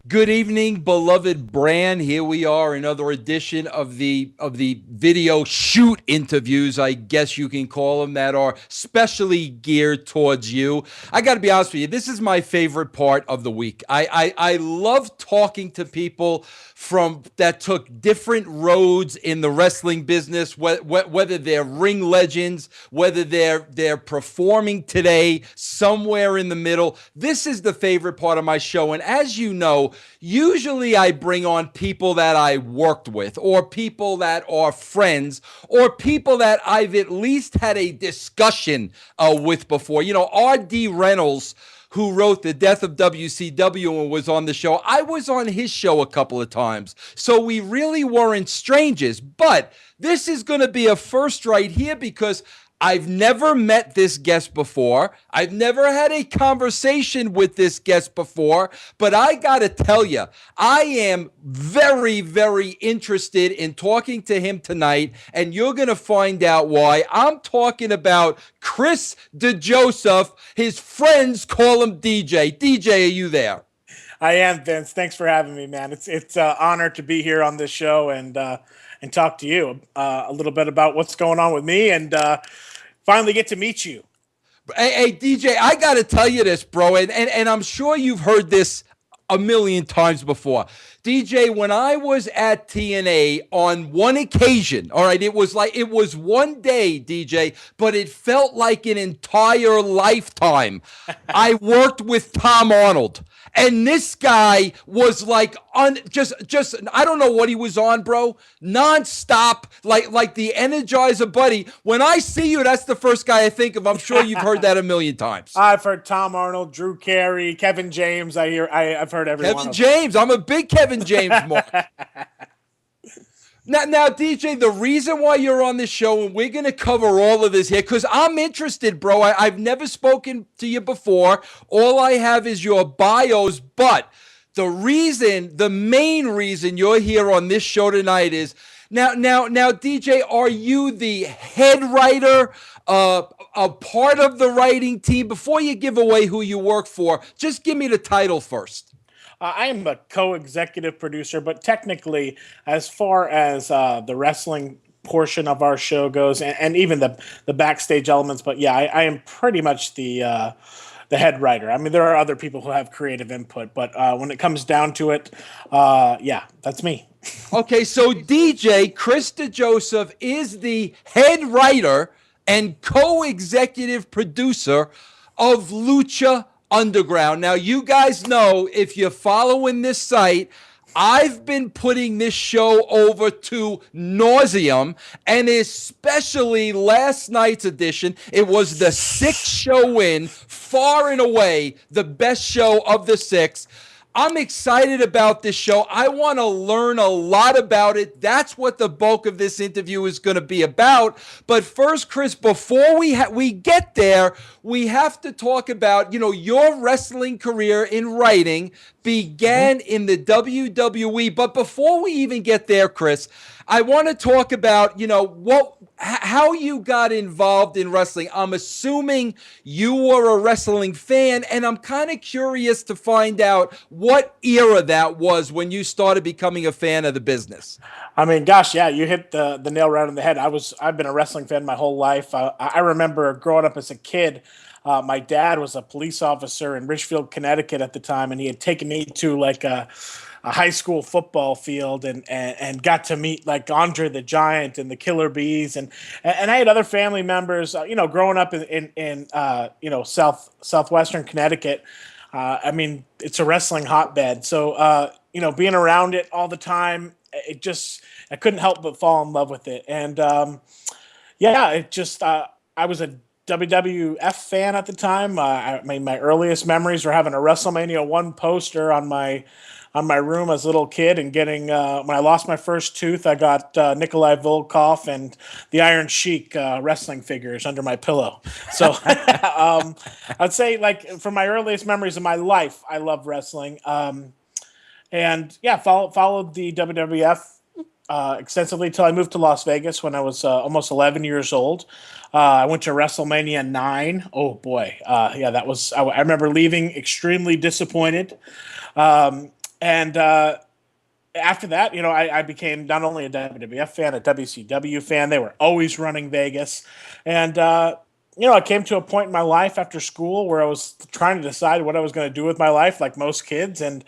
Good evening, beloved brand. Here we are, another edition of the video shoot interviews, I guess you can call them, that are specially geared towards you. I got to be honest with you, this is my favorite part of the week. I love talking to people from that took different roads in the wrestling business, whether they're ring legends, whether they're performing today somewhere in the middle. This is the favorite part of my show, and as you know, usually I bring on people that I worked with, or people that are friends, or people that I've at least had a discussion with before. You know, R.D. Reynolds, who wrote The Death of WCW and was on the show. I was on his show a couple of times, so we really weren't strangers. But this is going to be a first right here because I've never met this guest before. I've never had a conversation with this guest before, but I got to tell you, I am very, very interested in talking to him tonight, and you're going to find out why. I'm talking about Chris DeJoseph. His friends call him DJ. DJ, are you there? I am, Vince. Thanks for having me, man. It's an honor to be here on this show and talk to you a little bit about what's going on with me and finally get to meet you. Hey, DJ, I got to tell you this, bro, and I'm sure you've heard this a million times before. DJ, when I was at TNA on one occasion, all right, it was one day, DJ, but it felt like an entire lifetime. I worked with Tom Arnold. And this guy was like just I don't know what he was on, bro. Nonstop, like the Energizer Buddy. When I see you, that's the first guy I think of. I'm sure you've heard that a million times. I've heard Tom Arnold, Drew Carey, Kevin James. I've heard everyone. Kevin James. I'm a big Kevin James mark. Now, DJ, the reason why you're on this show, and we're going to cover all of this here, because I'm interested, bro. I've never spoken to you before. All I have is your bios, but the main reason you're here on this show tonight is, now, DJ, are you the head writer, a part of the writing team? Before you give away who you work for, just give me the title first. I am a co-executive producer, but technically, as far as the wrestling portion of our show goes, and even the backstage elements, but yeah, I am pretty much the head writer. I mean, there are other people who have creative input, but when it comes down to it, yeah, that's me. Okay, so DJ Chris DeJoseph is the head writer and co-executive producer of Lucha Underground. Now, you guys know, if you're following this site, I've been putting this show over to nauseum, and especially last night's edition. It was the sixth show in, far and away the best show of the six. I'm excited about this show. I want to learn a lot about it. That's what the bulk of this interview is going to be about. But first, Chris, before we get there, we have to talk about, your wrestling career in writing began in the WWE. But before we even get there, Chris, I want to talk about, how you got involved in wrestling. I'm assuming you were a wrestling fan, and I'm kind of curious to find out what era that was when you started becoming a fan of the business. I mean, gosh, yeah, you hit the nail right on the head. I've been a wrestling fan my whole life. I remember growing up as a kid. My dad was a police officer in Richfield, Connecticut at the time, and he had taken me to like a high school football field and got to meet like Andre the Giant and the Killer Bees and I had other family members, growing up in southwestern Connecticut. I mean, it's a wrestling hotbed, so being around it all the time, I couldn't help but fall in love with it, and I was a WWF fan at the time. My earliest memories were having a WrestleMania 1 poster on my room as a little kid, and getting when I lost my first tooth, I got Nikolai Volkov and the Iron Sheik wrestling figures under my pillow. So I'd say, like, from my earliest memories of my life, I love wrestling. And yeah, followed the WWF extensively until I moved to Las Vegas when I was almost 11 years old. I went to WrestleMania 9. Oh boy, that was. I remember leaving extremely disappointed. And after that, I became not only a WWF fan, a WCW fan. They were always running Vegas. And, I came to a point in my life after school where I was trying to decide what I was going to do with my life, like most kids. And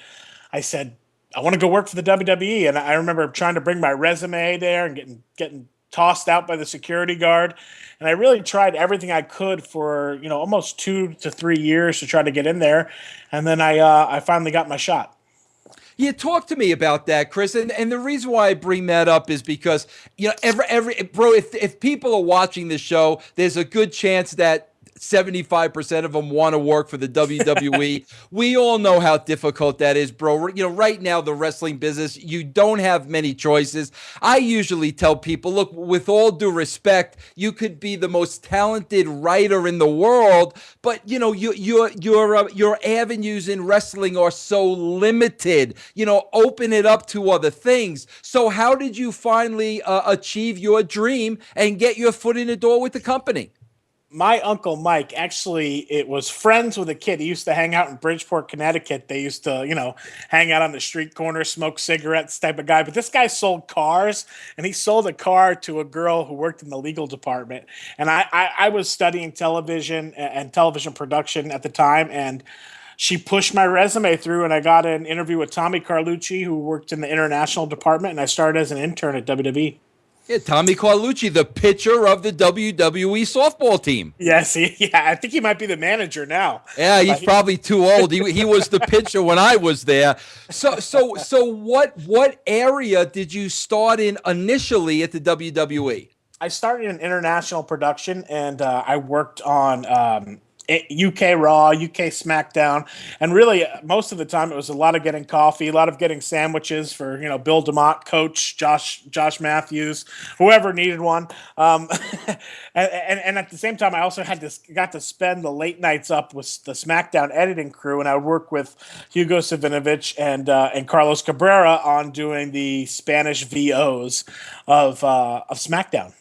I said, I want to go work for the WWE. And I remember trying to bring my resume there and getting tossed out by the security guard. And I really tried everything I could for, almost 2 to 3 years to try to get in there. And then I finally got my shot. Yeah, talk to me about that, Chris. And the reason why I bring that up is because every bro, if people are watching the show, there's a good chance that 75% of them want to work for the WWE. We all know how difficult that is, bro. Right now, the wrestling business, you don't have many choices. I usually tell people, look, with all due respect, you could be the most talented writer in the world, but your avenues in wrestling are so limited. Open it up to other things. So how did you finally achieve your dream and get your foot in the door with the company? My uncle Mike, actually, it was friends with a kid. He used to hang out in Bridgeport, Connecticut. They used to, hang out on the street corner, smoke cigarettes, type of guy. But this guy sold cars, and he sold a car to a girl who worked in the legal department. And I was studying television and television production at the time, and she pushed my resume through, and I got an interview with Tommy Carlucci, who worked in the international department, and I started as an intern at WWE. Yeah, Tommy Carlucci, the pitcher of the WWE softball team. Yes, I think he might be the manager now. Yeah, he's probably too old. He was the pitcher when I was there. So what area did you start in initially at the WWE? I started in international production, and I worked on UK Raw, UK SmackDown, and really most of the time it was a lot of getting coffee, a lot of getting sandwiches for Bill DeMott, Coach Josh Matthews, whoever needed one. And at the same time, I also got to spend the late nights up with the SmackDown editing crew, and I would work with Hugo Savinovich and Carlos Cabrera on doing the Spanish VOs of SmackDown.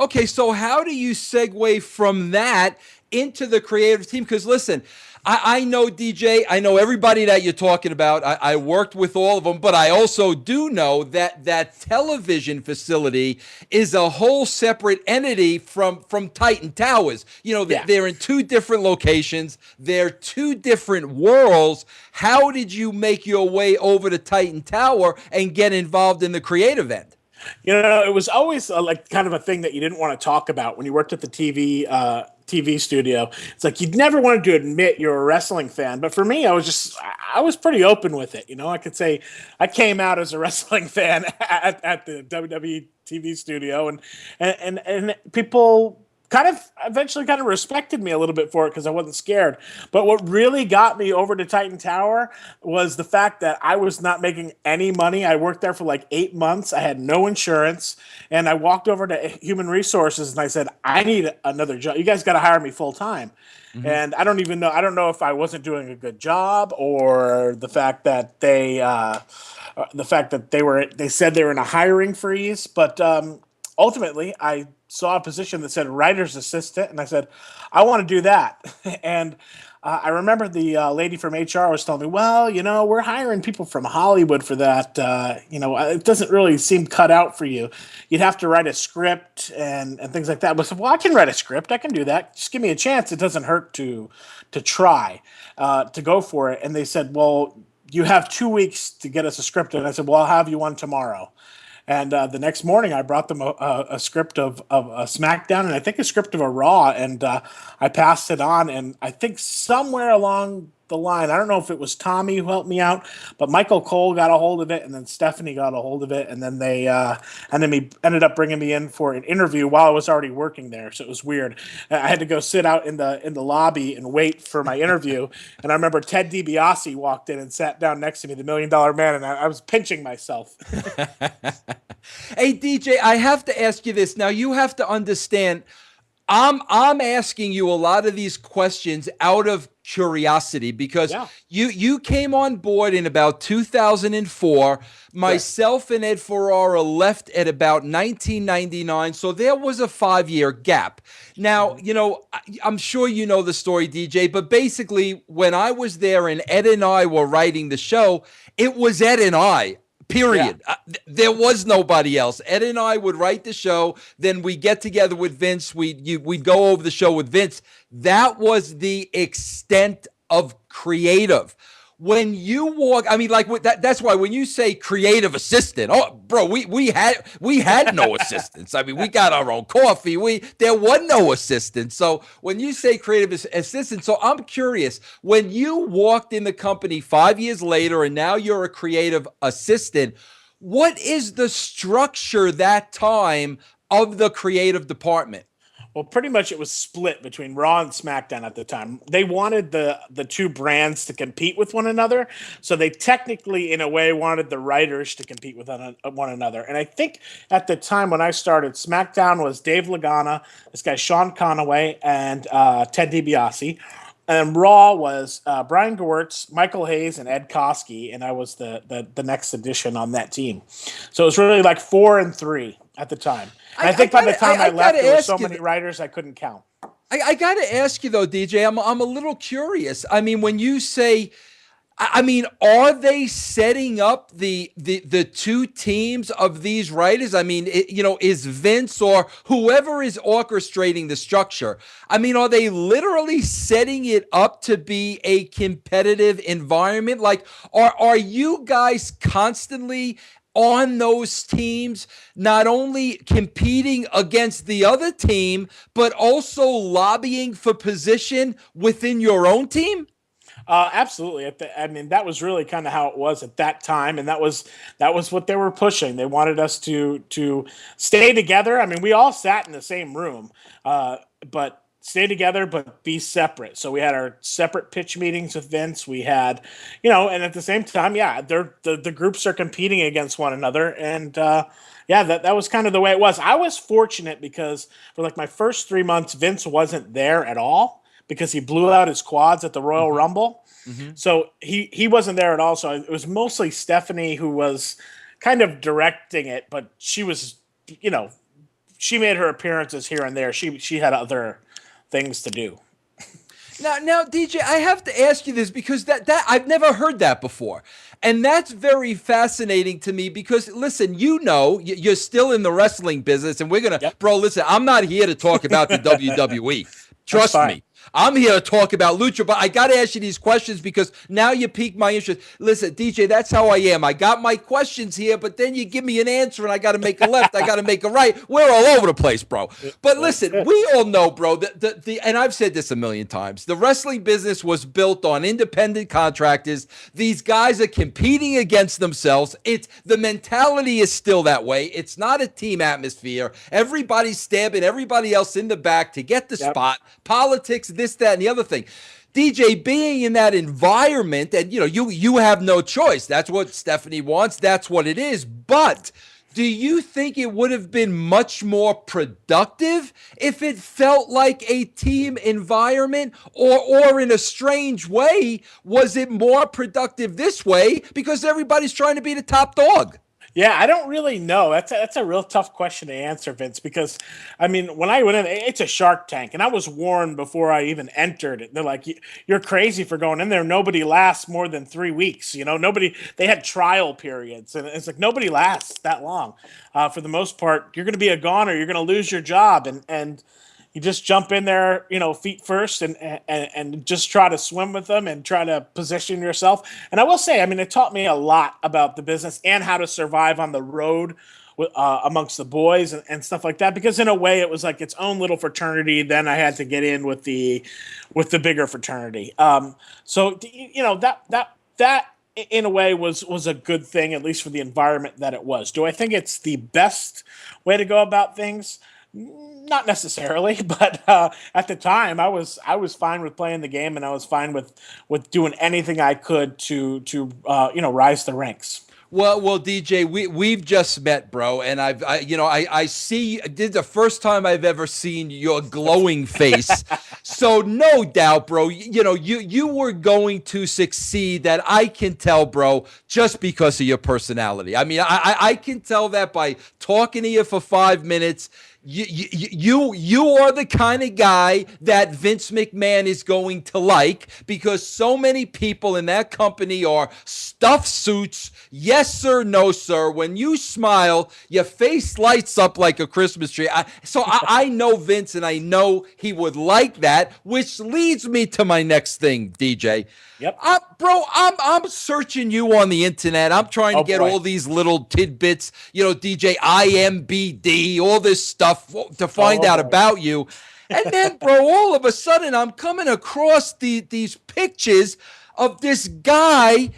Okay, so how do you segue from that into the creative team? Because listen, I know DJ, I know everybody that you're talking about. I worked with all of them, but I also do know that television facility is a whole separate entity from Titan Towers. They're in two different locations. They're two different worlds. How did you make your way over to Titan Tower and get involved in the creative end? It was always like kind of a thing that you didn't want to talk about when you worked at the TV studio. It's like you'd never wanted to admit you're a wrestling fan. But for me, I was pretty open with it. I could say I came out as a wrestling fan at the WWE TV studio, and people kind of eventually kind of respected me a little bit for it because I wasn't scared. But what really got me over to Titan Tower was the fact that I was not making any money. I worked there for like 8 months. I had no insurance. And I walked over to Human Resources and I said, I need another job. You guys got to hire me full time. Mm-hmm. And I don't even know. I don't know if I wasn't doing a good job or the fact that they said they were in a hiring freeze. But ultimately, I saw a position that said writer's assistant, and I said, I want to do that. And I remember the lady from HR was telling me, well, we're hiring people from Hollywood for that. It doesn't really seem cut out for you. You'd have to write a script and things like that. But I said, well, I can write a script. I can do that. Just give me a chance. It doesn't hurt to try to go for it. And they said, well, you have 2 weeks to get us a script. And I said, well, I'll have you one tomorrow. And the next morning, I brought them a script of a SmackDown and I think a script of a Raw, and I passed it on. And I think somewhere along the line, I don't know if it was Tommy who helped me out, but Michael Cole got a hold of it, and then Stephanie got a hold of it, and then they ended up bringing me in for an interview while I was already working there. So it was weird. I had to go sit out in the lobby and wait for my interview. And I remember Ted DiBiase walked in and sat down next to me, the $1 Million Man, and I was pinching myself. Hey, DJ, I have to ask you this. Now, you have to understand, I'm asking you a lot of these questions out of curiosity because Yeah. you came on board in about 2004. Correct. Myself and Ed Ferrara left at about 1999, so there was a 5-year gap. Now, Mhm. I'm sure you know the story, DJ, but basically when I was there and Ed and I were writing the show, it was Ed and I. Yeah. Period. There was nobody else. Ed and I would write the show. Then we get together with Vince. We'd go over the show with Vince. That was the extent of creative. When you walk, I mean, like that's why when you say creative assistant, oh, bro, we had no assistants. I mean, we got our own coffee. There was no assistant. So when you say creative assistant, so I'm curious, when you walked in the company 5 years later, and now you're a creative assistant, what is the structure that time of the creative department? Well, pretty much it was split between Raw and SmackDown at the time. They wanted the two brands to compete with one another, so they technically, in a way, wanted the writers to compete with one another. And I think at the time when I started, SmackDown was Dave Lagana, this guy Sean Conaway, and Ted DiBiase. And Raw was Brian Gewirtz, Michael Hayes, and Ed Koskey, and I was the next addition on that team. So it was really like 4-3 at the time. And I think by the time I left, there were so many writers I couldn't count. I got to ask you though, DJ. I'm a little curious. I mean, when you say, I mean, are they setting up the two teams of these writers? I mean, is Vince or whoever is orchestrating the structure? I mean, are they literally setting it up to be a competitive environment? Like, are you guys constantly on those teams, not only competing against the other team, but also lobbying for position within your own team? Absolutely. I mean, that was really kind of how it was at that time, and that was what they were pushing. They wanted us to stay together. I mean, we all sat in the same room, but stay together, but be separate. So we had our separate pitch meetings with Vince. We had, and at the same time, yeah, the groups are competing against one another, and yeah, that was kind of the way it was. I was fortunate because for like my first 3 months, Vince wasn't there at all because he blew out his quads at the Royal Mm-hmm. Rumble. Mm-hmm. So he wasn't there at all. So it was mostly Stephanie who was kind of directing it, but she was, she made her appearances here and there. She had other things to do. Now, DJ, I have to ask you this because that I've never heard that before, and that's very fascinating to me. Because listen, you're still in the wrestling business, and we're gonna, Yep. bro. Listen, I'm not here to talk about the WWE. That's Trust fine. me. I'm here to talk about Lucha, but I got to ask you these questions because now you piqued my interest. Listen, DJ, that's how I am. I got my questions here, but then you give me an answer and I got to make a left. I got to make a right. We're all over the place, bro. But listen, we all know, bro, and I've said this a million times, the wrestling business was built on independent contractors. These guys are competing against themselves. The mentality is still that way. It's not a team atmosphere. Everybody's stabbing everybody else in the back to get the Yep. spot. Politics, this, that, and the other thing. DJ, being in that environment, and you have no choice. That's what Stephanie wants. That's what it is. But do you think it would have been much more productive if it felt like a team environment, or in a strange way, was it more productive this way because everybody's trying to be the top dog? Yeah, I don't really know. That's a real tough question to answer, Vince, because I mean, when I went in, it's a Shark Tank, and I was warned before I even entered it. They're like, "You're crazy for going in there. Nobody lasts more than 3 weeks. Nobody." They had trial periods, and it's like nobody lasts that long. For the most part, you're going to be a goner. You're going to lose your job, and you just jump in there, feet first, and just try to swim with them and try to position yourself. And I will say, I mean, it taught me a lot about the business and how to survive on the road amongst the boys and stuff like that. Because in a way, it was like its own little fraternity. Then I had to get in with the bigger fraternity. So that in a way was a good thing, at least for the environment that it was. Do I think it's the best way to go about things? Not necessarily, but at the time, I was fine with playing the game, and I was fine with doing anything I could to rise the ranks. Well, DJ, we've just met, bro, and I see. This is the first time I've ever seen your glowing face. So no doubt, bro. You were going to succeed. That I can tell, bro, just because of your personality. I mean, I can tell that by talking to you for 5 minutes. You are the kind of guy that Vince McMahon is going to like, because so many people in that company are stuffed suits. Yes, sir. No, sir. When you smile, your face lights up like a Christmas tree. I know Vince, and I know he would like that, which leads me to my next thing, DJ. Yep. Bro, I'm searching you on the internet. I'm trying to get all these little tidbits, DJ, IMBD, all this stuff to find out about you. And then, bro, all of a sudden, I'm coming across these pictures of this guy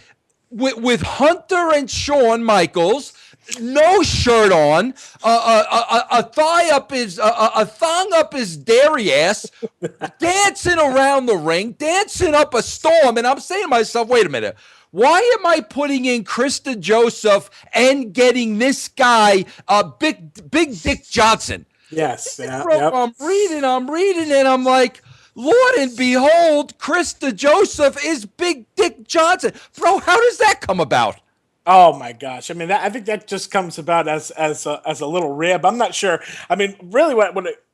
with Hunter and Shawn Michaels, no shirt on, a thigh up his, a thong up his dairy ass, dancing around the ring, dancing up a storm. And I'm saying to myself, wait a minute. Why am I putting in Chris DeJoseph and getting this guy, Big Dick Johnson? Yes. Yeah, bro, yep. I'm reading, and I'm like, Lord and behold, Chris DeJoseph is Big Dick Johnson. Bro, how does that come about? Oh my gosh! I mean, I think that just comes about as a little rib. I'm not sure. I mean, really,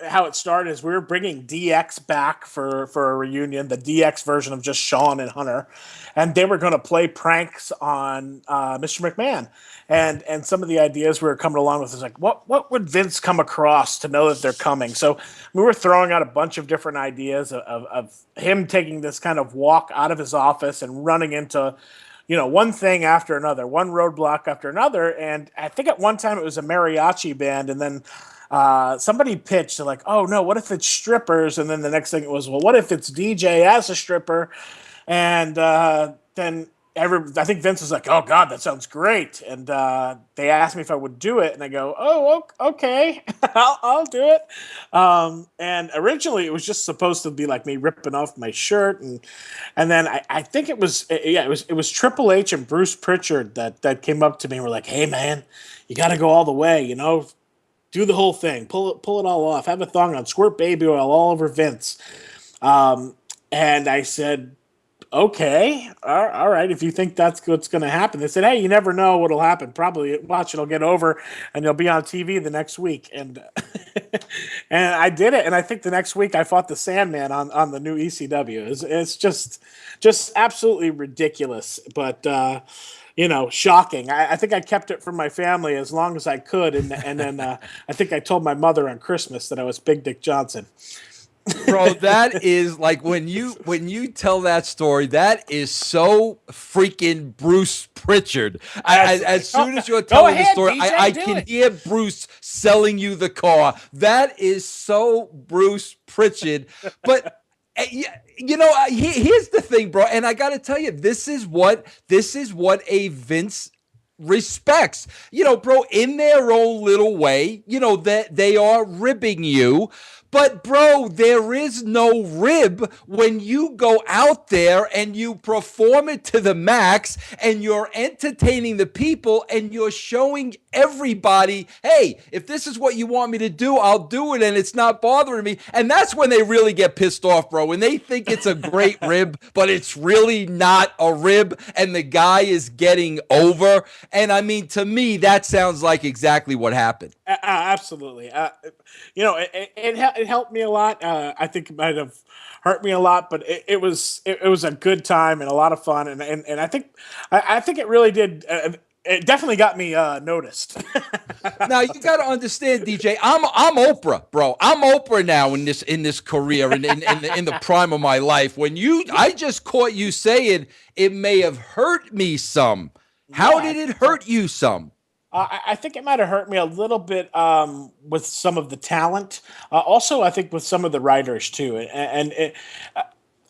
how it started is we were bringing DX back for a reunion, the DX version of just Shawn and Hunter, and they were going to play pranks on Mr. McMahon. And some of the ideas we were coming along with is like, what would Vince come across to know that they're coming? So we were throwing out a bunch of different ideas of him taking this kind of walk out of his office and running into, one thing after another, one roadblock after another. And I think at one time it was a mariachi band, and then somebody pitched like, oh no, what if it's strippers? And then the next thing it was, well, what if it's DJ as a stripper? And then I think Vince was like, oh God, that sounds great. And they asked me if I would do it. And I go, oh, okay, I'll do it. And originally it was just supposed to be like me ripping off my shirt. And then I think it was Triple H and Bruce Pritchard that came up to me and were like, hey man, you got to go all the way, do the whole thing, pull it all off, have a thong on, squirt baby oil all over Vince. And I said, okay, all right, if you think that's what's going to happen. They said, hey, you never know what'll happen. Probably, watch, it'll get over, and you'll be on TV the next week. And and I did it, and I think the next week I fought the Sandman on the new ECW. It's just absolutely ridiculous, but shocking. I think I kept it from my family as long as I could, and then I think I told my mother on Christmas that I was Big Dick Johnson. Bro, that is like when you tell that story, that is so freaking Bruce Pritchard. As soon as you're telling the story, I can hear Bruce selling you the car. That is so Bruce Pritchard. But here's the thing, bro, and I got to tell you, this is what a Vince respects, bro, in their own little way, that they are ribbing you. But, bro, there is no rib when you go out there and you perform it to the max and you're entertaining the people and you're showing everybody, hey, if this is what you want me to do, I'll do it, and it's not bothering me. And that's when they really get pissed off, bro, when they think it's a great rib, but it's really not a rib and the guy is getting over. And, I mean, to me, that sounds like exactly what happened. Absolutely. It helped me a lot. I think it might have hurt me a lot, but it was a good time and a lot of fun. And I think it really did. It definitely got me noticed. Now you got to understand, DJ. I'm Oprah, bro. I'm Oprah now in this career in the prime of my life. I just caught you saying it may have hurt me some. How did it hurt you some? I think it might have hurt me a little bit with some of the talent. Also, I think with some of the writers too. And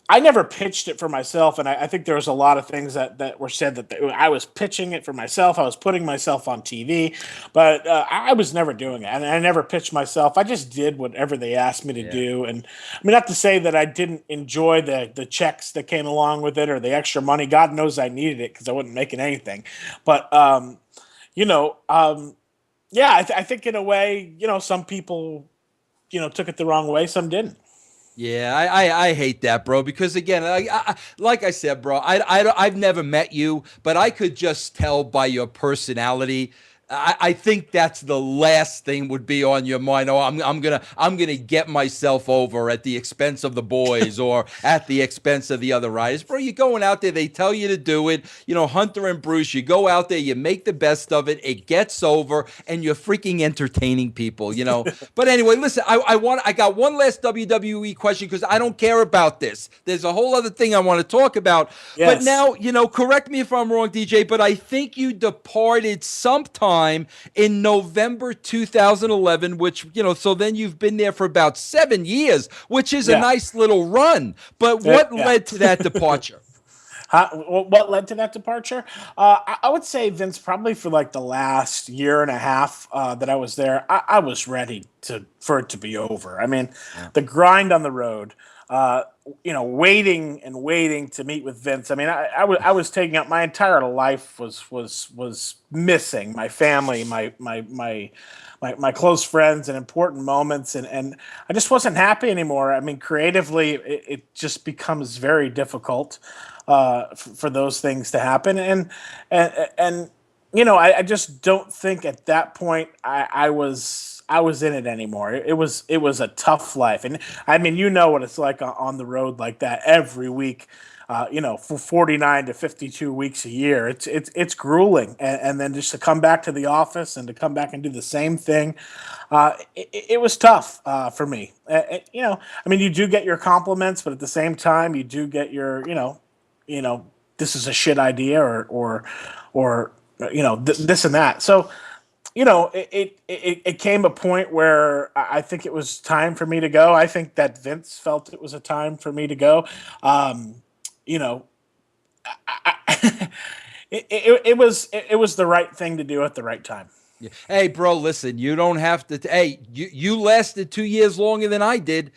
I never pitched it for myself, and I think there was a lot of things that were said that I was pitching it for myself. I was putting myself on TV, but I was never doing it, and I never pitched myself. I just did whatever they asked me to Yeah. do, and I mean, not to say that I didn't enjoy the checks that came along with it or the extra money. God knows I needed it because I wasn't making anything, but you know, yeah, I think in a way, some people, took it the wrong way, some didn't. Yeah, I hate that, bro. Because again, like I said, bro, I've never met you, but I could just tell by your personality. I think that's the last thing would be on your mind. Oh, I'm gonna get myself over at the expense of the boys or at the expense of the other riders, bro. You're going out there. They tell you to do it. Hunter and Bruce. You go out there. You make the best of it. It gets over, and you're freaking entertaining people. But anyway, listen. I got one last WWE question because I don't care about this. There's a whole other thing I want to talk about. But Yes. now, correct me if I'm wrong, DJ, but I think you departed sometime in November 2011, which, so then you've been there for about 7 years, which is a Yeah. nice little run. But Yeah. what led to that departure? What led to that departure? I would say, Vince, probably for like the last year and a half that I was there, I was ready for it to be over. I mean, the grind on the road, waiting and waiting to meet with Vince. I mean, I was taking up my entire life was missing my family, my close friends and important moments, and I just wasn't happy anymore. I mean, creatively, it just becomes very difficult for those things to happen, and I just don't think at that point I was in it anymore. It was a tough life, and I mean, what it's like on the road like that every week. For 49 to 52 weeks a year, it's grueling, and then just to come back to the office and to come back and do the same thing, it was tough for me. I mean, you do get your compliments, but at the same time, you do get your, this is a shit idea, or this and that. So it came a point where I think it was time for me to go. I think that Vince felt it was a time for me to go. You know, it was the right thing to do at the right time. Yeah. Hey, bro, listen, you don't have to. Hey, you lasted 2 years longer than I did.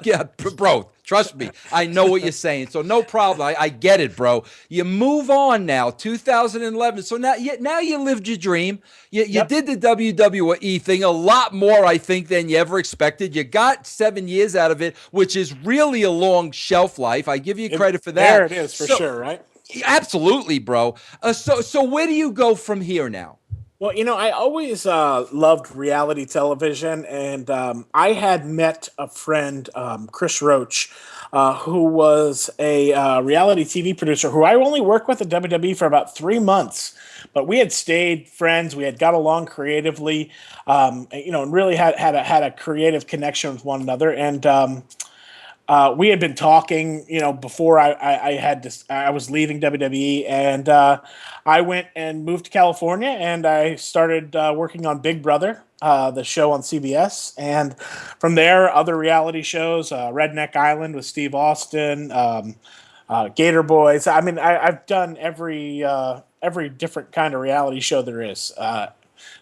Yeah, bro, trust me. I know what you're saying. So no problem. I get it, bro. You move on now, 2011. So now you lived your dream. You Yep. did the WWE thing a lot more, I think, than you ever expected. You got 7 years out of it, which is really a long shelf life. I give you credit for that. There it is for sure, right? Absolutely, bro. So where do you go from here now? Well, I always loved reality television, and I had met a friend, Chris Roach, who was a reality TV producer who I only worked with at WWE for about 3 months. But we had stayed friends. We had got along creatively, and really had a creative connection with one another. And we had been talking, before I was leaving WWE, and I went and moved to California, and I started working on Big Brother, the show on CBS, and from there, other reality shows, Redneck Island with Steve Austin, Gator Boys. I mean, I've done every different kind of reality show there is.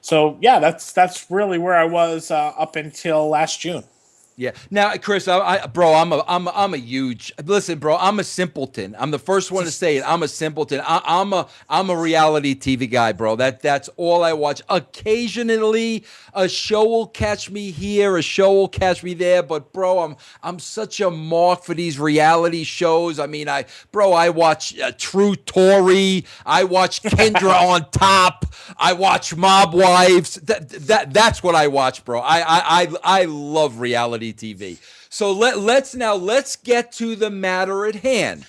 So yeah, that's really where I was up until last June. Yeah. Now, Chris, bro, I'm a huge. Listen, bro, I'm a simpleton. I'm the first one to say it. I'm a simpleton. I'm a reality TV guy, bro. That's all I watch. Occasionally, a show will catch me here, a show will catch me there. But bro, I'm such a mark for these reality shows. I mean, I watch True Tory. I watch Kendra on Top. I watch Mob Wives. That's what I watch, bro. I love reality TV. So let's get to the matter at hand.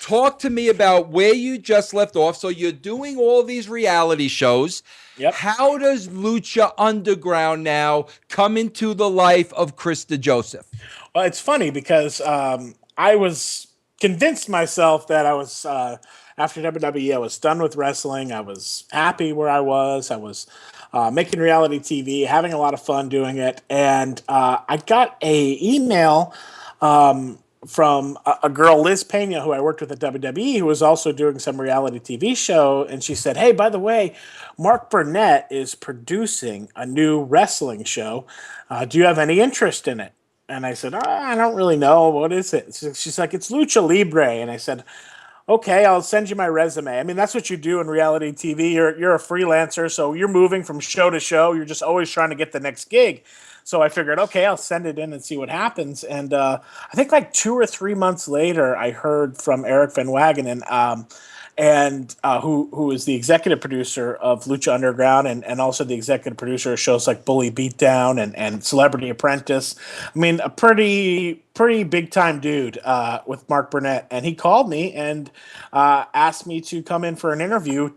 Talk to me about where you just left off. So you're doing all these reality shows. Yep. How does Lucha Underground now come into the life of Chris DeJoseph? Well, it's funny because I was convinced myself that I was after WWE, I was done with wrestling. I was happy where I was. I was making reality TV, having a lot of fun doing it, and I got a email from a girl, Liz Pena, who I worked with at WWE, who was also doing some reality TV show. And she said, "Hey, by the way, Mark Burnett is producing a new wrestling show. Do you have any interest in it?" And I said, "I don't really know. What is it?" She's like, "It's Lucha Libre." And I said, "Okay, I'll send you my resume." I mean, that's what you do in reality TV. You're a freelancer, so you're moving from show to show. You're just always trying to get the next gig. So I figured, okay, I'll send it in and see what happens. And I think like 2 or 3 months later, I heard from Eric Van Wagenen, who is the executive producer of Lucha Underground and also the executive producer of shows like Bully Beatdown and Celebrity Apprentice. I mean, a pretty big time dude with Mark Burnett. And he called me and asked me to come in for an interview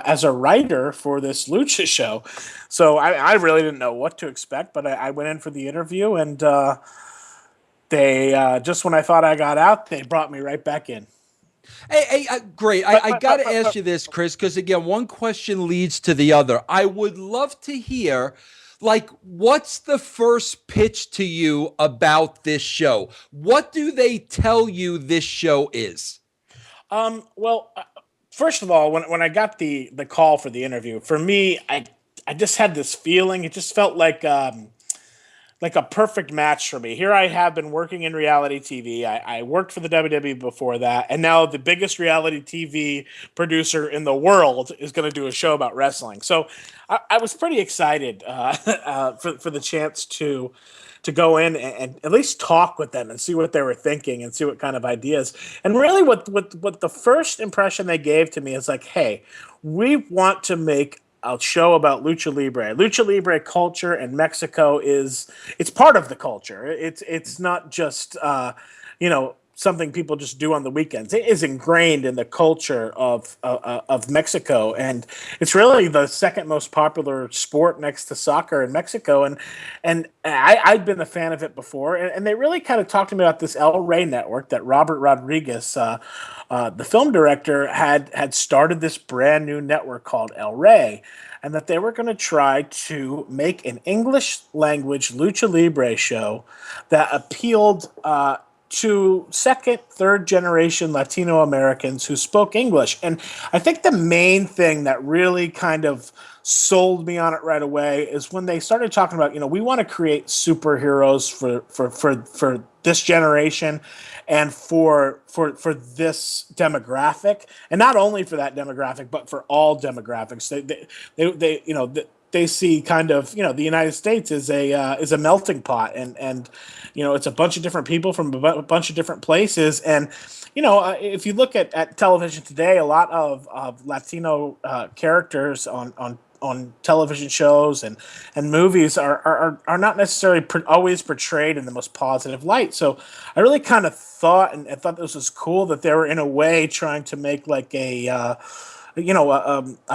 as a writer for this Lucha show. So I really didn't know what to expect, but I went in for the interview, and they just when I thought I got out, they brought me right back in. Hey, great. I got to ask you this, Chris, because again, one question leads to the other. I would love to hear, like, what's the first pitch to you about this show? What do they tell you this show is? Well, first of all, when I got the call for the interview, for me, I just had this feeling. It just felt like a perfect match for me. Here I have been working in reality TV. I worked for the WWE before that, and now the biggest reality TV producer in the world is going to do a show about wrestling. So I was pretty excited for the chance to go in and at least talk with them and see what they were thinking and see what kind of ideas. And really, what the first impression they gave to me is like, hey, we want to make a show about lucha libre. Lucha libre culture in Mexico it's part of the culture. It's not just something people just do on the weekends. It is ingrained in the culture of Mexico, and it's really the second most popular sport next to soccer in Mexico. And I'd been a fan of it before, and they really kind of talked to me about this El Rey network that Robert Rodriguez, the film director, had started this brand new network called El Rey, and that they were going to try to make an English language lucha libre show that appealed to second, third generation Latino Americans who spoke English. And I think the main thing that really kind of sold me on it right away is when they started talking about, we want to create superheroes for this generation and for this demographic, and not only for that demographic, but for all demographics. They see kind of, the United States is a melting pot, and it's a bunch of different people from a bunch of different places. And if you look at television today, a lot of Latino characters on television shows and movies are not necessarily always portrayed in the most positive light. So I really kind of thought this was cool that they were in a way trying to make like a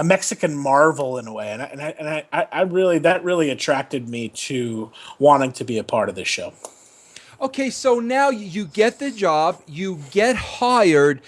Mexican Marvel in a way, and I really, that really attracted me to wanting to be a part of this show. Okay, so now you get the job, you get hired.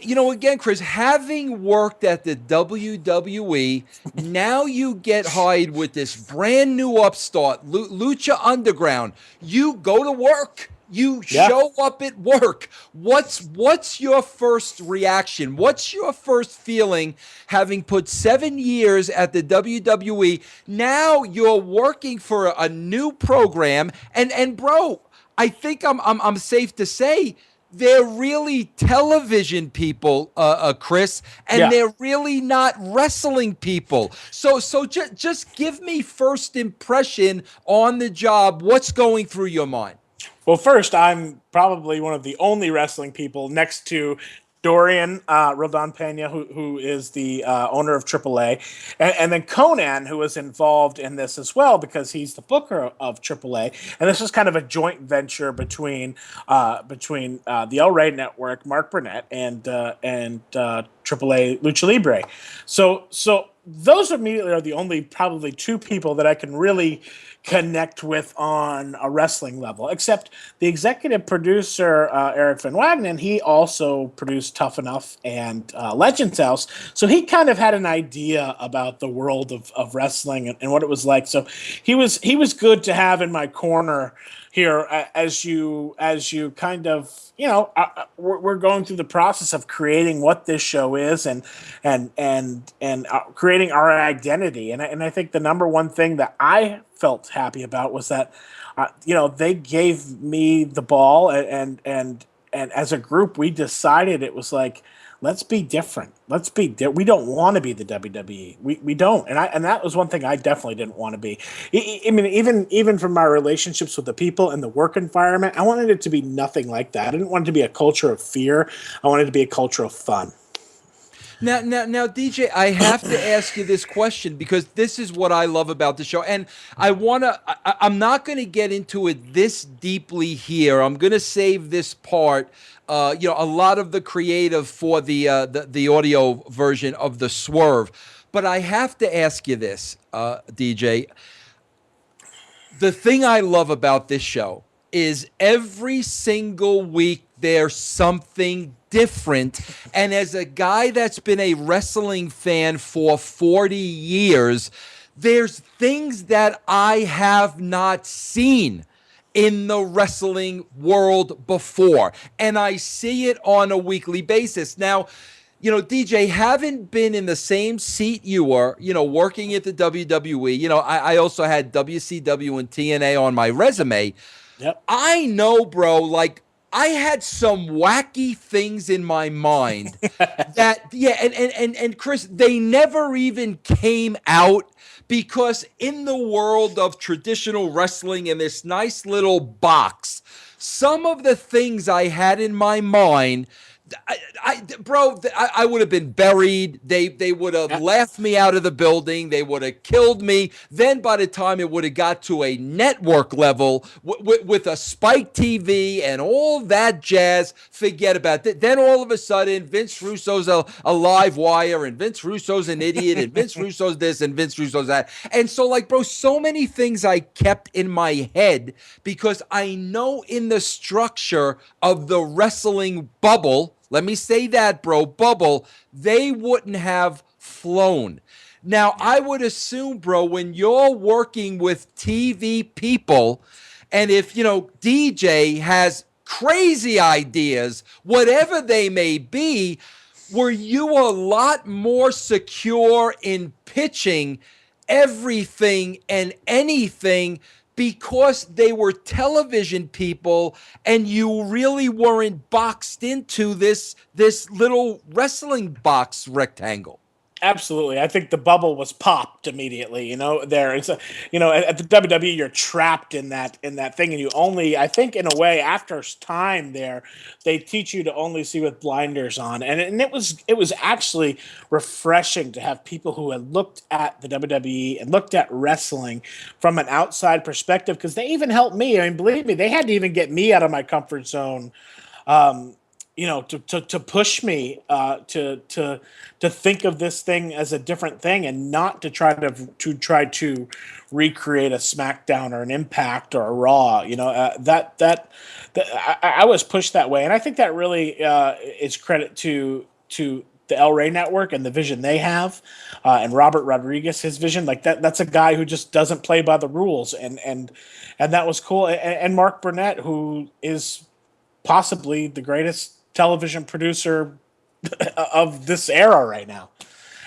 Again, Chris, having worked at the WWE, now you get hired with this brand new upstart, Lucha Underground. You go to work. You show up at work. What's your first reaction? What's your first feeling having put 7 years at the WWE? Now you're working for a new program, and bro, I think I'm safe to say they're really television people, Chris, and they're really not wrestling people. So just give me first impression on the job. What's going through your mind? Well, first, I'm probably one of the only wrestling people next to Dorian Roldan Pena, who is the owner of AAA, and then Conan, who was involved in this as well because he's the booker of AAA. And this is kind of a joint venture between the El Rey Network, Mark Burnett, and AAA Lucha Libre. So those immediately are the only probably two people that I can really connect with on a wrestling level, except the executive producer, Eric Van Wagenen. He also produced Tough Enough and Legends House. So he kind of had an idea about the world of wrestling and what it was like. So he was good to have in my corner. here as you kind of we're going through the process of creating what this show is and creating our identity, and I think the number one thing that I felt happy about was that they gave me the ball, and as a group we decided it was like, let's be different. We don't want to be the WWE. We don't. And that was one thing I definitely didn't want to be. I mean, even from my relationships with the people in the work environment, I wanted it to be nothing like that. I didn't want it to be a culture of fear. I wanted it to be a culture of fun. Now, DJ, I have to ask you this question because this is what I love about the show, and I'm not going to get into it this deeply here. I'm going to save this part. A lot of the creative for the audio version of the Swerve, but I have to ask you this, DJ. The thing I love about this show is every single week there's something different. And as a guy that's been a wrestling fan for 40 years, there's things that I have not seen in the wrestling world before. And I see it on a weekly basis. Now, DJ, having been in the same seat you were, working at the WWE, I also had WCW and TNA on my resume. Yep. I know, bro, like I had some wacky things in my mind and Chris, they never even came out because in the world of traditional wrestling in this nice little box, some of the things I had in my mind, I would have been buried. They would have laughed me out of the building. They would have killed me. Then by the time it would have got to a network level with a Spike TV and all that jazz, forget about it. Then all of a sudden, Vince Russo's a live wire, and Vince Russo's an idiot, and Vince Russo's this, and Vince Russo's that. And so, like, bro, so many things I kept in my head because I know in the structure of the wrestling bubble, let me say that, bro, bubble, they wouldn't have flown. Now, I would assume, bro, when you're working with TV people, and if, DJ has crazy ideas, whatever they may be, were you a lot more secure in pitching everything and anything because they were television people and you really weren't boxed into this little wrestling box rectangle? Absolutely. I think the bubble was popped immediately, there. It's at the WWE you're trapped in that thing, and you only, I think in a way after time there, they teach you to only see with blinders on. And it was actually refreshing to have people who had looked at the WWE and looked at wrestling from an outside perspective, because they even helped me. I mean, believe me, they had to even get me out of my comfort zone. To push me to think of this thing as a different thing and not to try to recreate a SmackDown or an Impact or a Raw. I was pushed that way, and I think that really is credit to the El Rey Network and the vision they have, and Robert Rodriguez, his vision. Like that's a guy who just doesn't play by the rules, and that was cool. And Mark Burnett, who is possibly the greatest television producer of this era right now.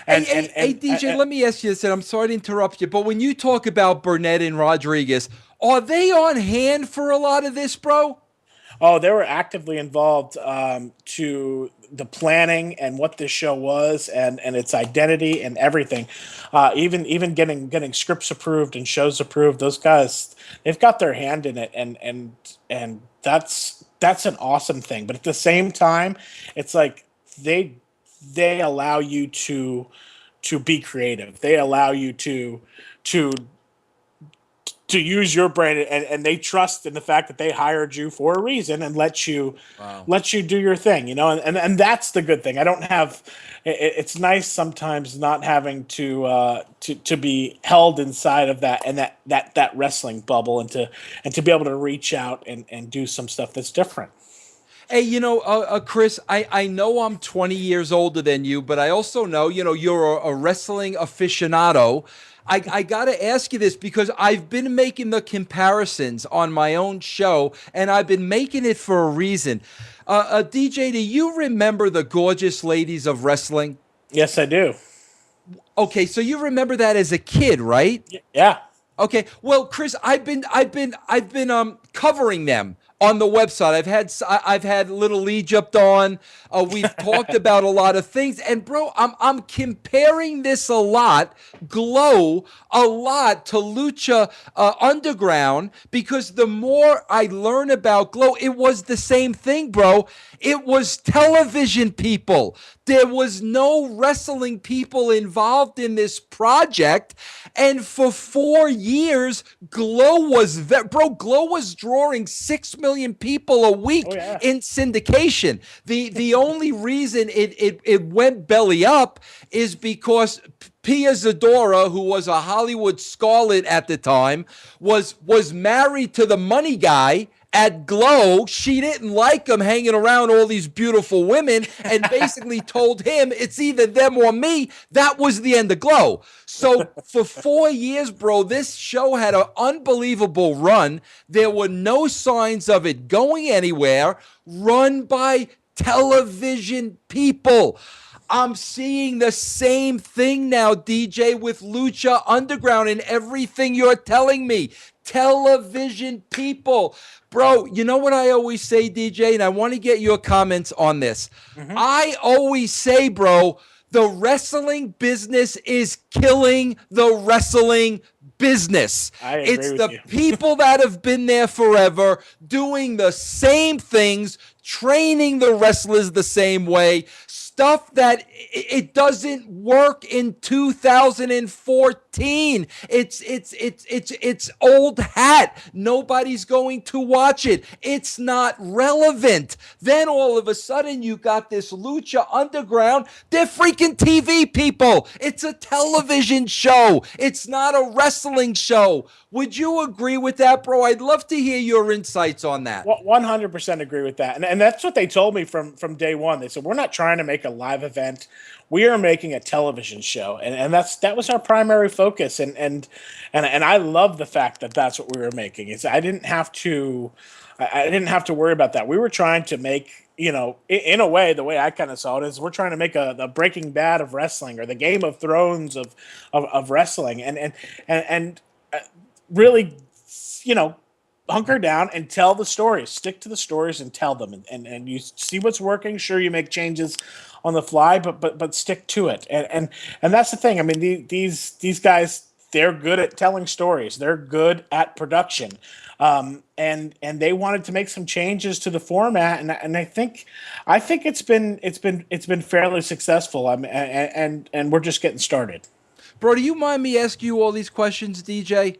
Hey, DJ, let me ask you this, and I'm sorry to interrupt you, but when you talk about Burnett and Rodriguez, are they on hand for a lot of this, bro? Oh, they were actively involved to the planning and what this show was and its identity and everything. Even getting scripts approved and shows approved. Those guys, they've got their hand in it, and that's an awesome thing. But at the same time, it's like they allow you to be creative. They allow you to use your brain, and they trust in the fact that they hired you for a reason and let you do your thing, and that's the good thing. I don't have. It's nice sometimes not having to be held inside of that and that wrestling bubble, and to be able to reach out and do some stuff that's different. Hey, Chris, I know I'm 20 years older than you, but I also know, you're a wrestling aficionado. I got to ask you this because I've been making the comparisons on my own show, and I've been making it for a reason. DJ, do you remember the gorgeous ladies of wrestling? Yes, I do. Okay, so you remember that as a kid, right? Yeah. Okay. Well, Chris, I've been covering them on the website. I've had Little Egypt on. We've talked about a lot of things, and bro, I'm comparing this a lot, Glow a lot to Lucha Underground because the more I learn about Glow, it was the same thing, bro. It was television people. There was no wrestling people involved in this project. And for 4 years, Glow was drawing 6 million people a Oh week yeah. in syndication. The only reason it went belly up is because Pia Zadora, who was a Hollywood Scarlet at the time, was married to the money guy at Glow. She didn't like him hanging around all these beautiful women and basically told him it's either them or me. That was the end of Glow. So for 4 years, bro, this show had an unbelievable run. There were no signs of it going anywhere. Run by television people. I'm seeing the same thing now, DJ, with Lucha Underground and everything you're telling me. Television people. Bro, you know what I always say, DJ, and I want to get your comments on this. I always say, bro, the wrestling business is killing the wrestling business. I agree It's with the you. people that have been there forever doing the same things, training the wrestlers the same way, stuff that it doesn't work in 2014. It's old hat. Nobody's going to watch it. It's not relevant. Then all of a sudden you got this Lucha Underground. They're freaking TV people. It's a television show. It's not a wrestling show. Would you agree with that, bro? I'd love to hear your insights on that. 100% agree with that, and that's what they told me from day one. They said we're not trying to make a live event, we are making a television show, and that was our primary focus. And I love the fact that that's what we were making. Is I didn't have to worry about that. We were trying to make, in a way, the way I kind of saw it is we're trying to make the Breaking Bad of wrestling, or the Game of Thrones of wrestling, and really, you know, hunker down and tell the stories, stick to the stories and tell them, and you see what's working. Sure, you make changes on the fly, but stick to it. And that's the thing. I mean, these guys, they're good at telling stories. They're good at production. And they wanted to make some changes to the format, and I think it's been fairly successful. And we're just getting started. Bro, do you mind me asking you all these questions, DJ?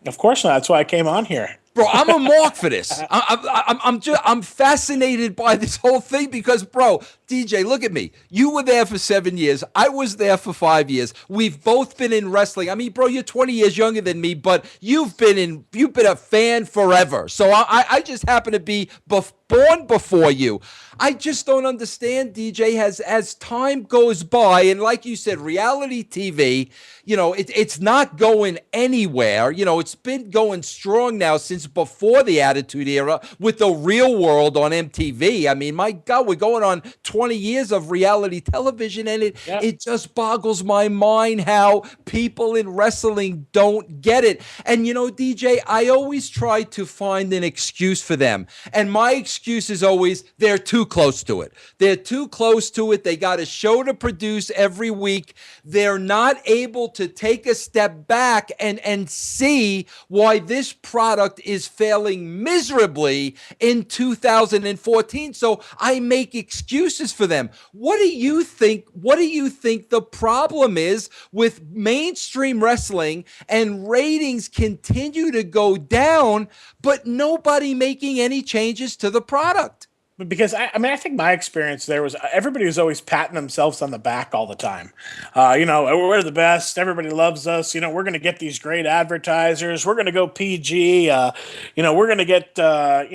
Of course not. That's why I came on here. Bro, I'm a mark for this. I'm fascinated by this whole thing because, bro, DJ, look at me. You were there for 7 years. I was there for 5 years. We've both been in wrestling. I mean, bro, you're 20 years younger than me, but you've been a fan forever. So I just happen to be born before you. I just don't understand, DJ, as time goes by, and like you said, reality TV, it's not going anywhere. It's been going strong now since before the Attitude Era with the Real World on MTV. I mean, my God, we're going on 20 years of reality television, and it just boggles my mind how people in wrestling don't get it. And, DJ, I always try to find an excuse for them. And my excuse is always they're too close to it. They're too close to it. They got a show to produce every week. They're not able to take a step back and see why this product is failing miserably in 2014. So I make excuses for them. What do you think? What do you think the problem is with mainstream wrestling and ratings continue to go down, but nobody making any changes to the product? Because I think my experience there was everybody was always patting themselves on the back all the time. We're the best. Everybody loves us. We're going to get these great advertisers. We're going to go PG. We're going to get the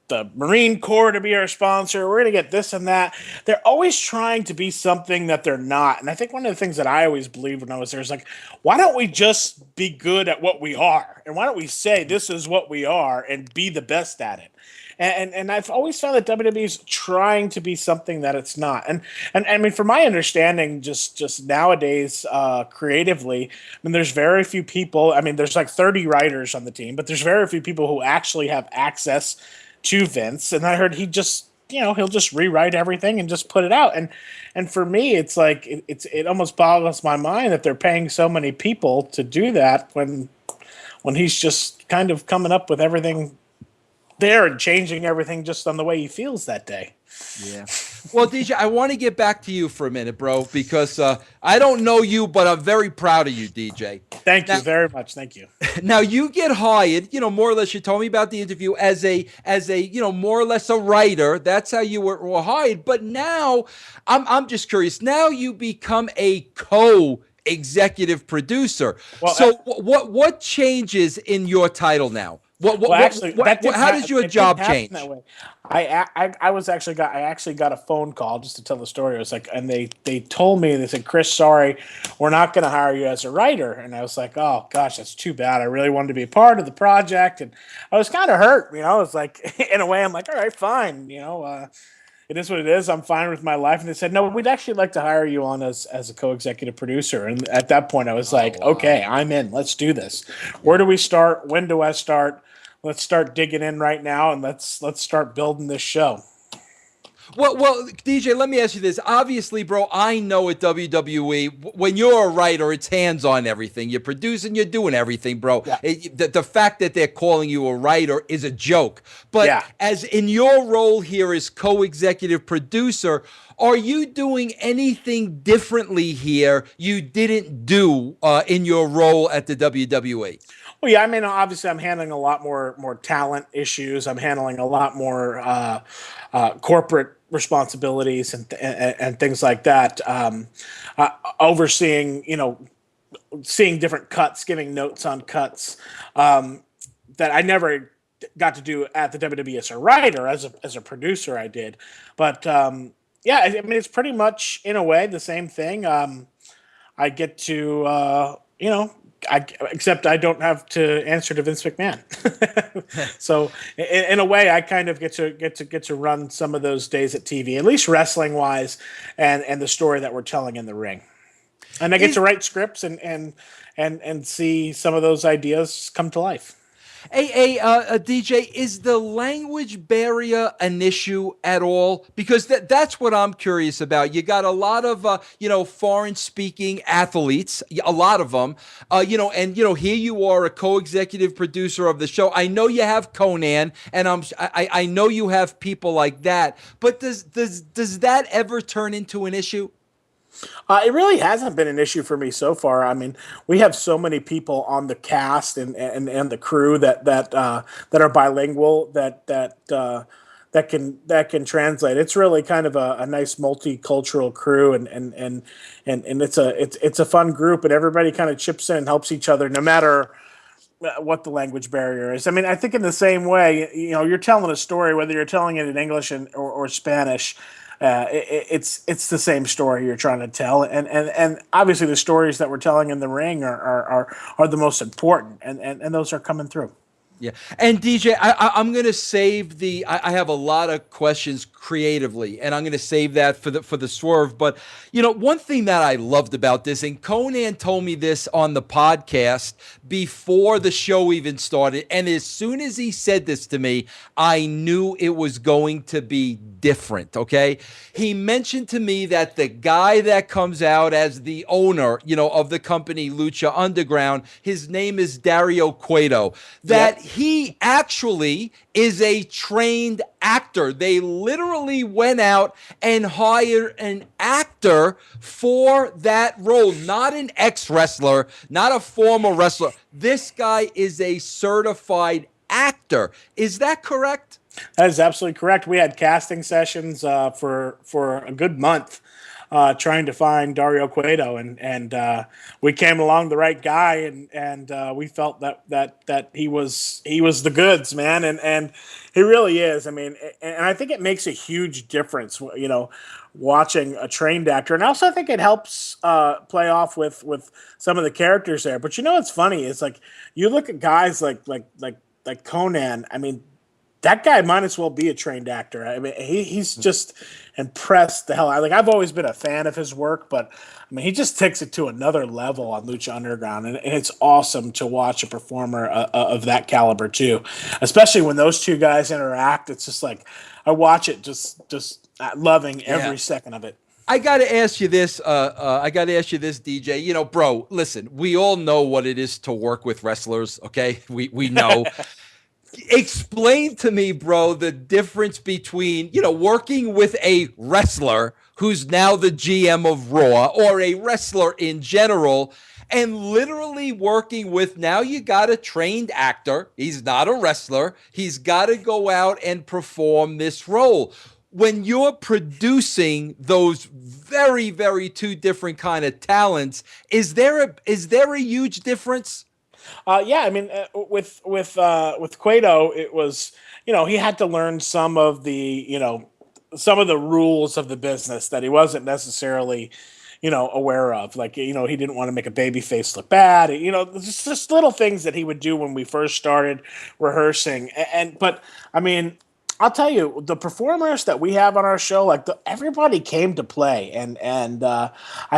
the Marine Corps to be our sponsor. We're going to get this and that. They're always trying to be something that they're not. And I think one of the things that I always believed when I was there is like, why don't we just be good at what we are? And why don't we say this is what we are and be the best at it? And I've always found that WWE is trying to be something that it's not. And I mean, from my understanding, just nowadays, creatively, I mean, there's very few people. I mean, there's like 30 writers on the team, but there's very few people who actually have access to Vince. And I heard he just, he'll just rewrite everything and just put it out. And for me, it's like it almost boggles my mind that they're paying so many people to do that when he's just kind of coming up with everything there and changing everything just on the way he feels that day. Yeah. Well, DJ, I want to get back to you for a minute, bro, because I don't know you, but I'm very proud of you, DJ. Thank you very much. Thank you. Now you get hired, more or less. You told me about the interview as a, more or less a writer. That's how you were hired. But now, I'm just curious. Now you become a co-executive producer. Well, so what changes in your title now? How does your job change? That way. I actually got a phone call just to tell the story. It was like, and they told me, they said, Chris, sorry, we're not going to hire you as a writer. And I was like, oh gosh, that's too bad. I really wanted to be a part of the project, and I was kind of hurt. It was like, in a way, I'm like, all right, fine. It is what it is. I'm fine with my life. And they said, no, we'd actually like to hire you on as a co-executive producer. And at that point, I was like, okay, I'm in. Let's do this. Where do we start? When do I start? Let's start digging in right now, and let's start building this show. Well, DJ, let me ask you this. Obviously, bro, I know at WWE, when you're a writer, it's hands-on everything. You're producing, you're doing everything, bro. Yeah. The fact that they're calling you a writer is a joke. But as in your role here as co-executive producer, are you doing anything differently here you didn't do in your role at the WWE? Well, yeah, I mean, obviously, I'm handling a lot more talent issues. I'm handling a lot more corporate responsibilities and things like that. Overseeing, seeing different cuts, giving notes on cuts that I never got to do at the WWE as a writer. As a producer, I did. But yeah, I mean, it's pretty much in a way the same thing. I get to except I don't have to answer to Vince McMahon. So in a way, I kind of get to run some of those days at TV, at least wrestling wise, and the story that we're telling in the ring. And I get to write scripts and see some of those ideas come to life. Hey, DJ, is the language barrier an issue at all? Because that's what I'm curious about. You got a lot of, foreign-speaking athletes, a lot of them, here you are, a co-executive producer of the show. I know you have Conan, and I know you have people like that. But does that ever turn into an issue? It really hasn't been an issue for me so far. I mean, we have so many people on the cast and the crew that are bilingual that can translate. It's really kind of a nice multicultural crew, and it's a fun group, and everybody kind of chips in and helps each other, no matter what the language barrier is. I mean, I think in the same way, you're telling a story, whether you're telling it in English or Spanish. It's the same story you're trying to tell, and obviously the stories that we're telling in the ring are the most important, and those are coming through. Yeah. And DJ, I'm going to save I have a lot of questions creatively, and I'm going to save that for the Swerve. But, one thing that I loved about this, and Conan told me this on the podcast before the show even started, and as soon as he said this to me, I knew it was going to be different, okay? He mentioned to me that the guy that comes out as the owner, of the company Lucha Underground, his name is Dario Cueto, that he actually is a trained actor. They literally went out and hired an actor for that role, not an ex-wrestler, not a former wrestler. This guy is a certified actor. Is that correct? That is absolutely correct. We had casting sessions for a good month trying to find Dario Cueto, and we came along the right guy, and we felt that he was the goods, man, and he really is. I mean, and I think it makes a huge difference, watching a trained actor, and also I think it helps play off with some of the characters there. But what's funny is like you look at guys like Conan. I mean, that guy might as well be a trained actor. I mean, he's just impressed the hell out. Like, I've always been a fan of his work, but I mean, he just takes it to another level on Lucha Underground, and it's awesome to watch a performer of that caliber too. Especially when those two guys interact, it's just like I watch it, just loving every second of it. I got to ask you this. DJ. Bro, listen, we all know what it is to work with wrestlers. Okay, we know. Explain to me, bro, the difference between, working with a wrestler who's now the GM of Raw, or a wrestler in general, and literally working with, now you got a trained actor. He's not a wrestler. He's got to go out and perform this role. When you're producing those very, very two different kind of talents, is there a huge difference? Yeah, I mean, with Cueto, it was, he had to learn some of the rules of the business that he wasn't necessarily, aware of. Like, he didn't want to make a baby face look bad. Just little things that he would do when we first started rehearsing. But I mean, I'll tell you, the performers that we have on our show, like everybody came to play, and I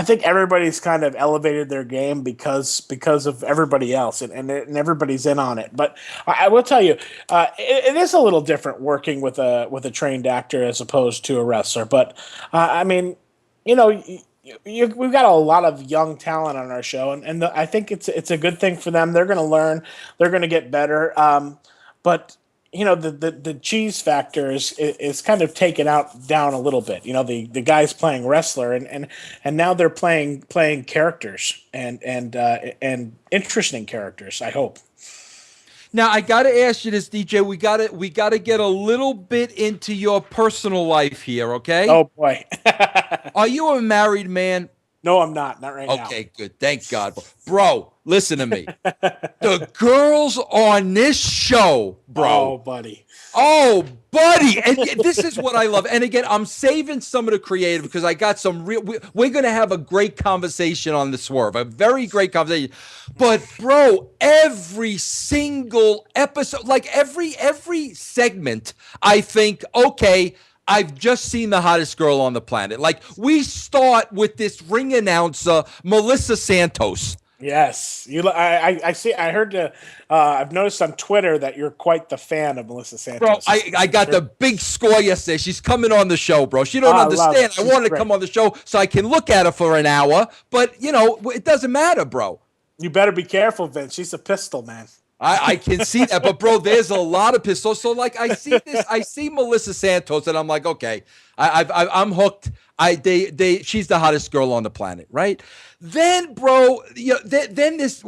think everybody's kind of elevated their game because of everybody else, and everybody's in on it. But I will tell you, it is a little different working with a trained actor as opposed to a wrestler. But I mean, we've got a lot of young talent on our show, and I think it's a good thing for them. They're going to learn, they're going to get better. But the cheese factor is kind of taken down a little bit. The guys playing wrestler, and now they're playing characters and interesting characters, I hope. Now I got to ask you this, DJ. We got to get a little bit into your personal life here, okay? Oh boy. Are you a married man? No, I'm not. Not right now. Okay, good. Thank God. Bro, listen to me. The girls on this show, bro. Oh, buddy. And this is what I love. And again, I'm saving some of the creative because I got some real. We're going to have a great conversation on the Swerve, a very great conversation. But, bro, every single episode, like every segment, I think, okay, I've just seen the hottest girl on the planet. Like, we start with this ring announcer, Melissa Santos. Yes, I see. I heard. I've noticed on Twitter that you're quite the fan of Melissa Santos. Bro, I got the big score yesterday. She's coming on the show, bro. She don't understand. I want to come on the show so I can look at her for an hour. But it doesn't matter, bro. You better be careful, Vince. She's a pistol, man. I can see that, but bro, there's a lot of pistols. So like, I see this, I see Melissa Santos, and I'm like, okay, I'm hooked. She's the hottest girl on the planet, right? Then, bro, then this,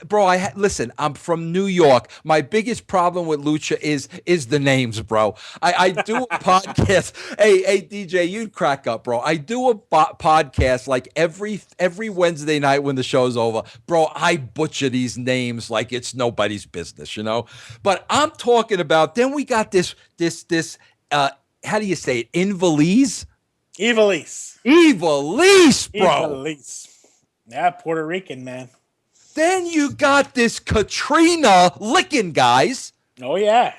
bro. Listen. I'm from New York. My biggest problem with Lucha is the names, bro. I do a podcast. Hey, DJ, you'd crack up, bro. I do a podcast like every Wednesday night when the show's over, bro. I butcher these names like it's nobody's business, But I'm talking about. Then we got this. How do you say it? Ivelisse, bro. Ivelisse. Yeah, Puerto Rican, man. Then you got this Katrina licking, guys. Oh, yeah.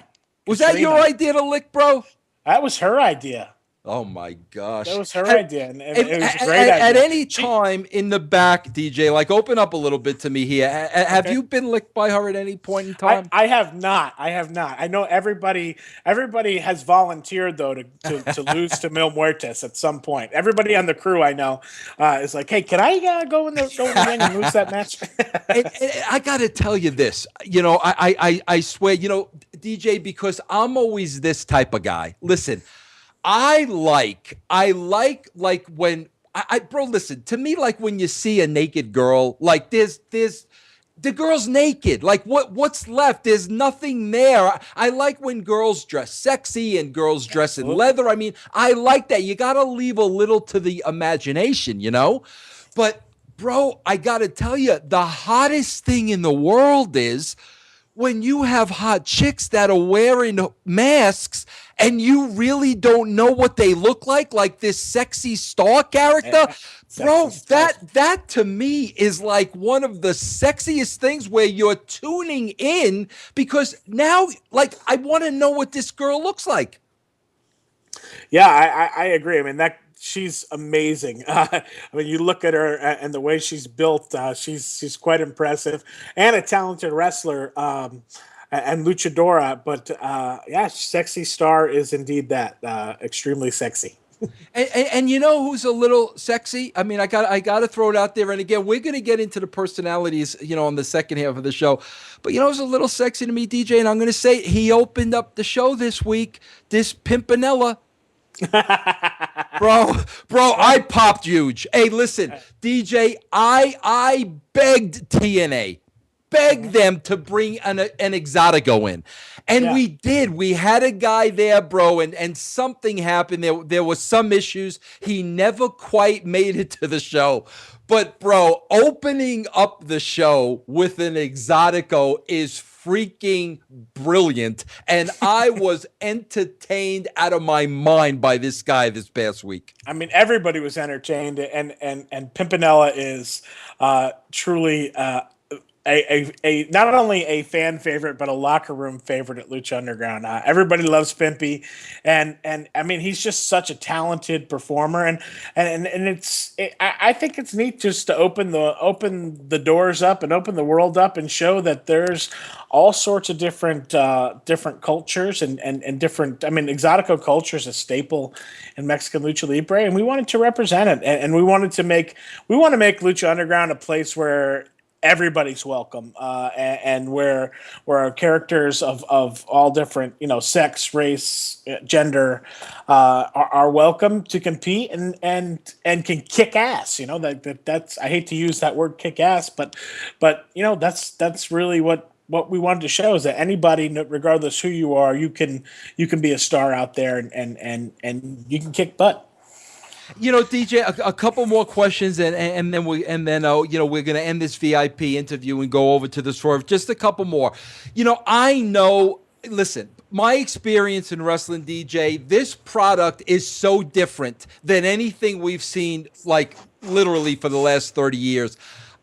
Was that your idea to lick, bro? That was her idea. Oh, my gosh. That was her idea, and it was a great idea. At any time in the back, DJ, like, open up a little bit to me here. Have you been licked by her at any point in time? I have not. I know everybody has volunteered, though, to lose to Mil Muertes at some point. Everybody on the crew I know is like, hey, can I go in the ring and lose that match? and I got to tell you this. I swear, DJ, because I'm always this type of guy. Listen, I like when bro, listen to me, like when you see a naked girl, like there's the girl's naked. Like what's left? There's nothing there. I like when girls dress sexy and girls dress in Absolutely. leather. I mean, I like that. You got to leave a little to the imagination, you know? But bro, I got to tell you, the hottest thing in the world is when you have hot chicks that are wearing masks and you really don't know what they look like this sexy star character. Bro, Sexy stuff. that to me is like one of the sexiest things where you're tuning in because now, like, I want to know what this girl looks like. Yeah, I agree. I mean that she's amazing. I mean, you look at her and the way she's built. She's quite impressive and a talented wrestler and luchadora. But yeah, sexy star is indeed that extremely sexy. And you know who's a little sexy? I mean, I got to throw it out there. And again, we're going to get into the personalities, you know, on the second half of the show. But you know, who's a little sexy to me, DJ. And I'm going to say he opened up the show this week. This Pimpinella. Bro, I popped huge. Hey, listen, DJ, I begged TNA, begged them to bring an Exotico in. And Yeah. we did. We had a guy there, bro, and something happened. There was some issues. He never quite made it to the show. But, bro, opening up the show with an Exotico is freaking brilliant. And I was entertained out of my mind by this guy this past week. I mean, everybody was entertained, and Pimpinella is truly a not only a fan favorite but a locker room favorite at Lucha Underground. Everybody loves Pimpy, and I mean he's just such a talented performer, and I think it's neat just to open the doors up and open the world up and show that there's all sorts of different cultures and different. I mean, Exotico culture is a staple in Mexican Lucha Libre, and we wanted to represent it, and we want to make Lucha Underground a place where everybody's welcome, and where our characters of all different, you know, sex, race, gender, are welcome to compete and can kick ass. You know, that's I hate to use that word kick ass, but you know that's really what we wanted to show is that anybody, regardless who you are, you can be a star out there and you can kick butt. You know, DJ, a couple more questions, and then you know, we're gonna end this VIP interview and go over to the Swerve. Just a couple more. You know, I know. Listen, my experience in wrestling, DJ, this product is so different than anything we've seen, like literally for the last 30 years.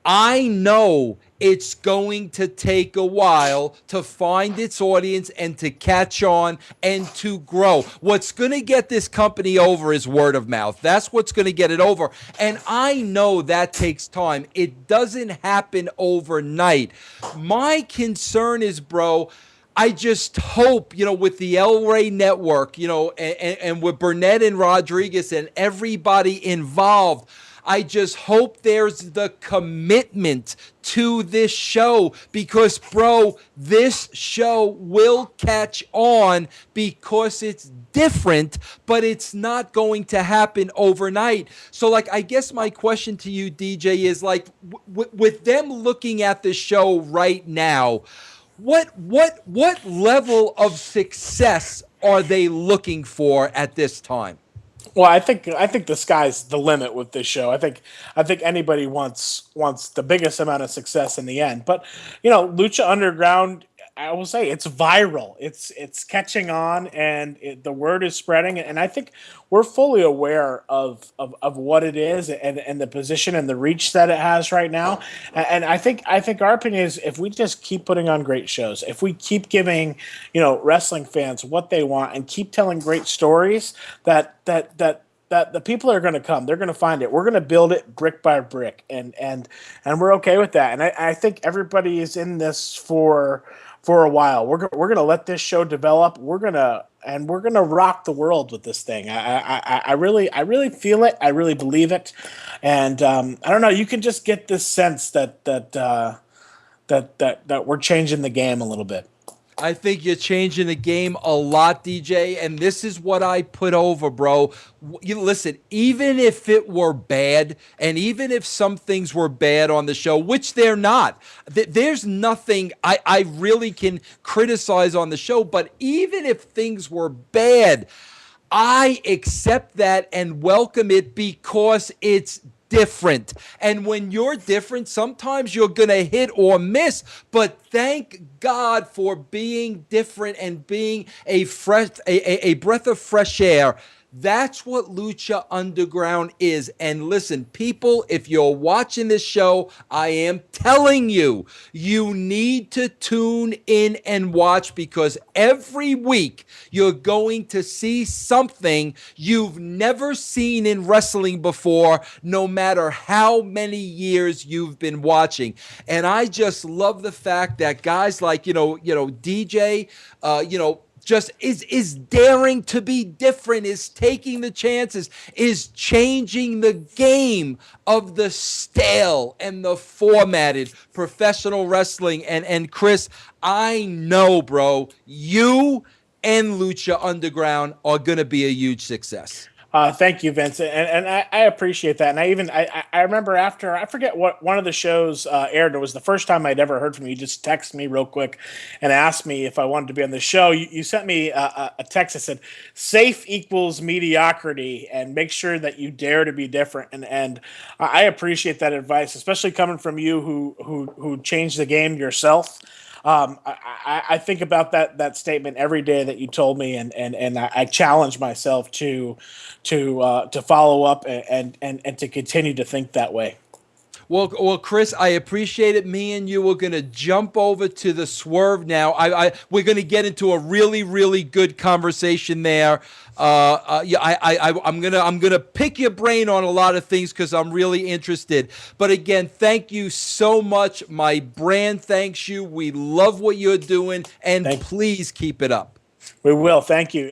I know it's going to take a while to find its audience and to catch on and to grow. What's going to get this company over is word of mouth. That's what's going to get it over. And I know that takes time. It doesn't happen overnight. My concern is, bro, I just hope, you know, with the El Rey network, you know, and with Burnett and Rodriguez and everybody involved, I just hope there's the commitment to this show because, bro, this show will catch on because it's different, but it's not going to happen overnight. So, like, I guess my question to you, DJ, is like, with them looking at the show right now, what level of success are they looking for at this time? Well, I think the sky's the limit with this show. I think anybody wants the biggest amount of success in the end. But you know, Lucha Underground, I will say it's viral. It's catching on, and the word is spreading. And I think we're fully aware of what it is and the position and the reach that it has right now. And I think our opinion is if we just keep putting on great shows, if we keep giving, you know, wrestling fans what they want and keep telling great stories, that the people are going to come. They're going to find it. We're going to build it brick by brick, and we're okay with that. And I think everybody is in this for a while. We're going to let this show develop. We're going to rock the world with this thing. I really feel it. I really believe it. And I don't know. You can just get this sense that we're changing the game a little bit. I think you're changing the game a lot, DJ, and this is what I put over, bro. You listen, even if it were bad, and even if some things were bad on the show, which they're not, there's nothing I really can criticize on the show, but even if things were bad, I accept that and welcome it because it's different. And when you're different, sometimes you're going to hit or miss, but thank God for being different and being a breath of fresh air. That's what Lucha Underground is. And listen, people, if you're watching this show, I am telling you, you need to tune in and watch, because every week you're going to see something you've never seen in wrestling before, no matter how many years you've been watching. And I just love the fact that guys like, DJ, just is daring to be different, is taking the chances, is changing the game of the stale and the formatted professional wrestling. And Chris, I know, bro, you and Lucha Underground are going to be a huge success. Thank you, Vince, and I appreciate that. And I remember after, I forget what one of the shows aired. It was the first time I'd ever heard from you. You just texted me real quick and asked me if I wanted to be on the show. You sent me a text that said, "Safe equals mediocrity, and make sure that you dare to be different." And I appreciate that advice, especially coming from you who changed the game yourself. I think about that statement every day that you told me, and I challenge myself to follow up and to continue to think that way. Well, Chris, I appreciate it. Me and you are going to jump over to the Swerve now. We're going to get into a really, really good conversation there. I'm gonna pick your brain on a lot of things because I'm really interested. But again, thank you so much. My brand thanks you. We love what you're doing, and please keep it up. We will. Thank you.